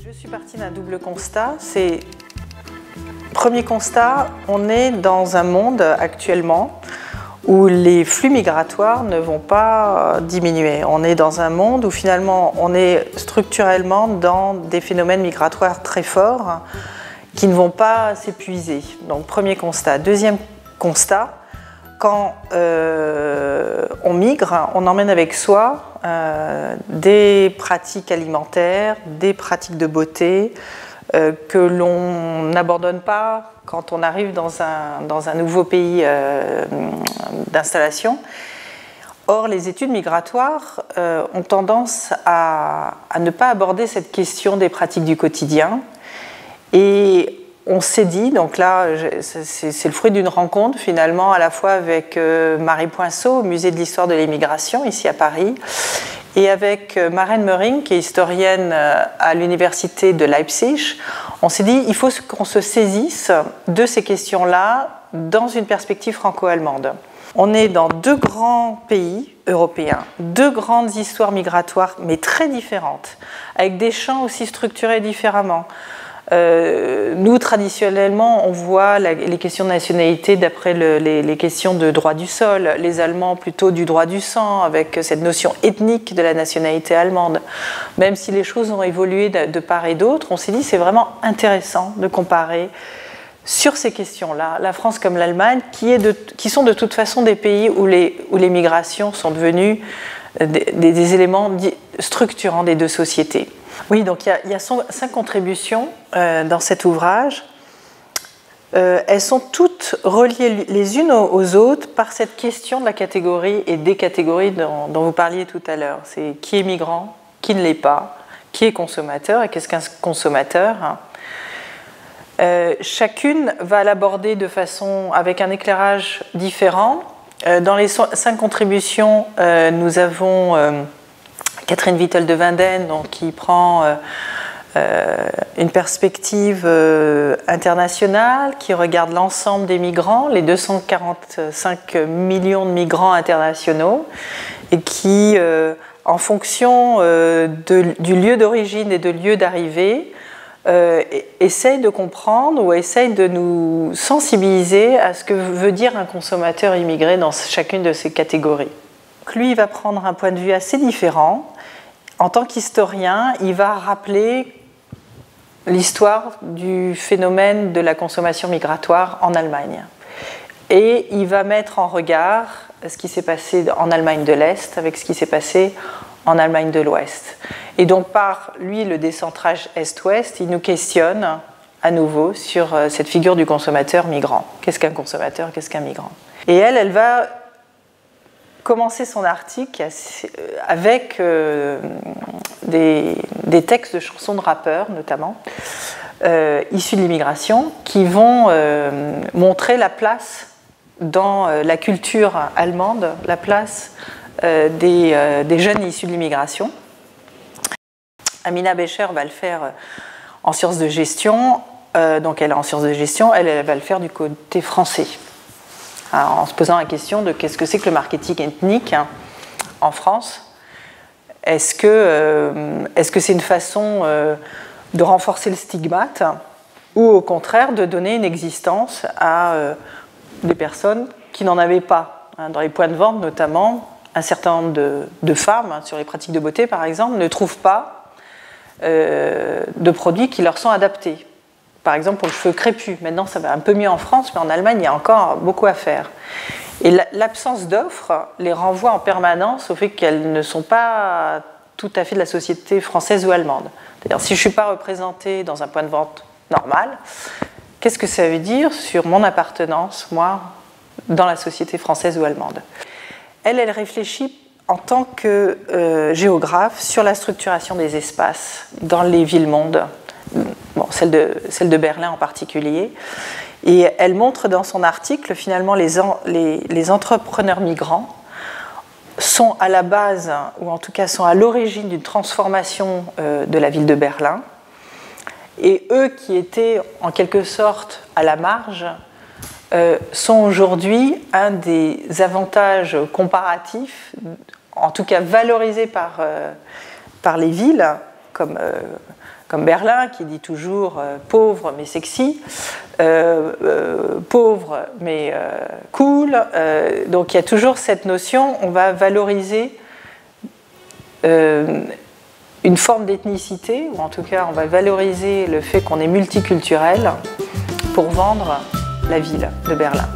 Je suis partie d'un double constat. Premier constat, on est dans un monde actuellement où les flux migratoires ne vont pas diminuer. On est dans un monde où finalement on est structurellement dans des phénomènes migratoires très forts qui ne vont pas s'épuiser. Donc premier constat. Deuxième constat, quand on migre, on emmène avec soi des pratiques alimentaires, des pratiques de beauté que l'on n'abandonne pas quand on arrive dans un nouveau pays d'installation. Or, les études migratoires ont tendance à ne pas aborder cette question des pratiques du quotidien. Et on s'est dit, donc là, c'est le fruit d'une rencontre finalement à la fois avec Marie Poinceau au Musée de l'Histoire de l'Immigration, ici à Paris, et avec Maren Möhring, qui est historienne à l'Université de Leipzig. On s'est dit, il faut qu'on se saisisse de ces questions-là dans une perspective franco-allemande. On est dans deux grands pays européens, deux grandes histoires migratoires, mais très différentes, avec des champs aussi structurés différemment. Nous, traditionnellement, on voit les questions de nationalité d'après les questions de droit du sol, les Allemands plutôt du droit du sang, avec cette notion ethnique de la nationalité allemande. Même si les choses ont évolué de part et d'autre, on s'est dit que c'est vraiment intéressant de comparer sur ces questions-là, la France comme l'Allemagne, qui sont de toute façon des pays où les migrations sont devenues des éléments structurants des deux sociétés. Oui, donc il y a 5 contributions dans cet ouvrage. Elles sont toutes reliées les unes aux autres par cette question de la catégorie et des catégories dont vous parliez tout à l'heure. C'est qui est migrant, qui ne l'est pas, qui est consommateur et qu'est-ce qu'un consommateur. Chacune va l'aborder de façon avec un éclairage différent. Dans les 5 contributions, nous avons Catherine Vittel de Winden, qui prend une perspective internationale, qui regarde l'ensemble des migrants, les 245 millions de migrants internationaux, et qui, en fonction du lieu d'origine et de lieu d'arrivée, essaye de comprendre ou essaye de nous sensibiliser à ce que veut dire un consommateur immigré dans chacune de ces catégories. Donc lui, il va prendre un point de vue assez différent. En tant qu'historien, il va rappeler l'histoire du phénomène de la consommation migratoire en Allemagne. Et il va mettre en regard ce qui s'est passé en Allemagne de l'Est avec ce qui s'est passé en Allemagne de l'Ouest. Et donc par lui, le décentrage Est-Ouest, il nous questionne à nouveau sur cette figure du consommateur migrant. Qu'est-ce qu'un consommateur, qu'est-ce qu'un migrant? Et elle va commencer son article avec des textes de chansons de rappeurs, notamment, issus de l'immigration, qui vont montrer la place dans la culture allemande, la place des jeunes issus de l'immigration. Amina Becher va le faire en sciences de gestion, donc elle est en sciences de gestion, elle va le faire du côté français, en se posant la question de qu'est-ce que c'est que le marketing ethnique en France. Est-ce que c'est une façon de renforcer le stigmate ou au contraire de donner une existence à des personnes qui n'en avaient pas? Dans les points de vente notamment, un certain nombre de femmes, sur les pratiques de beauté par exemple, ne trouvent pas de produits qui leur sont adaptés. Par exemple, pour le cheveu crépus. Maintenant, ça va un peu mieux en France, mais en Allemagne, il y a encore beaucoup à faire. Et l'absence d'offres les renvoie en permanence au fait qu'elles ne sont pas tout à fait de la société française ou allemande. C'est-à-dire, si je ne suis pas représentée dans un point de vente normal, qu'est-ce que ça veut dire sur mon appartenance, moi, dans la société française ou allemande? Elle réfléchit en tant que géographe sur la structuration des espaces dans les villes-mondes. Bon, celle de Berlin en particulier. Et elle montre dans son article, finalement, les entrepreneurs migrants sont à la base, ou en tout cas sont à l'origine d'une transformation de la ville de Berlin. Et eux qui étaient en quelque sorte à la marge, sont aujourd'hui un des avantages comparatifs, en tout cas valorisés par les villes, comme comme Berlin qui dit toujours pauvre mais sexy, pauvre mais cool. Donc il y a toujours cette notion, on va valoriser une forme d'ethnicité, ou en tout cas on va valoriser le fait qu'on est multiculturel pour vendre la ville de Berlin.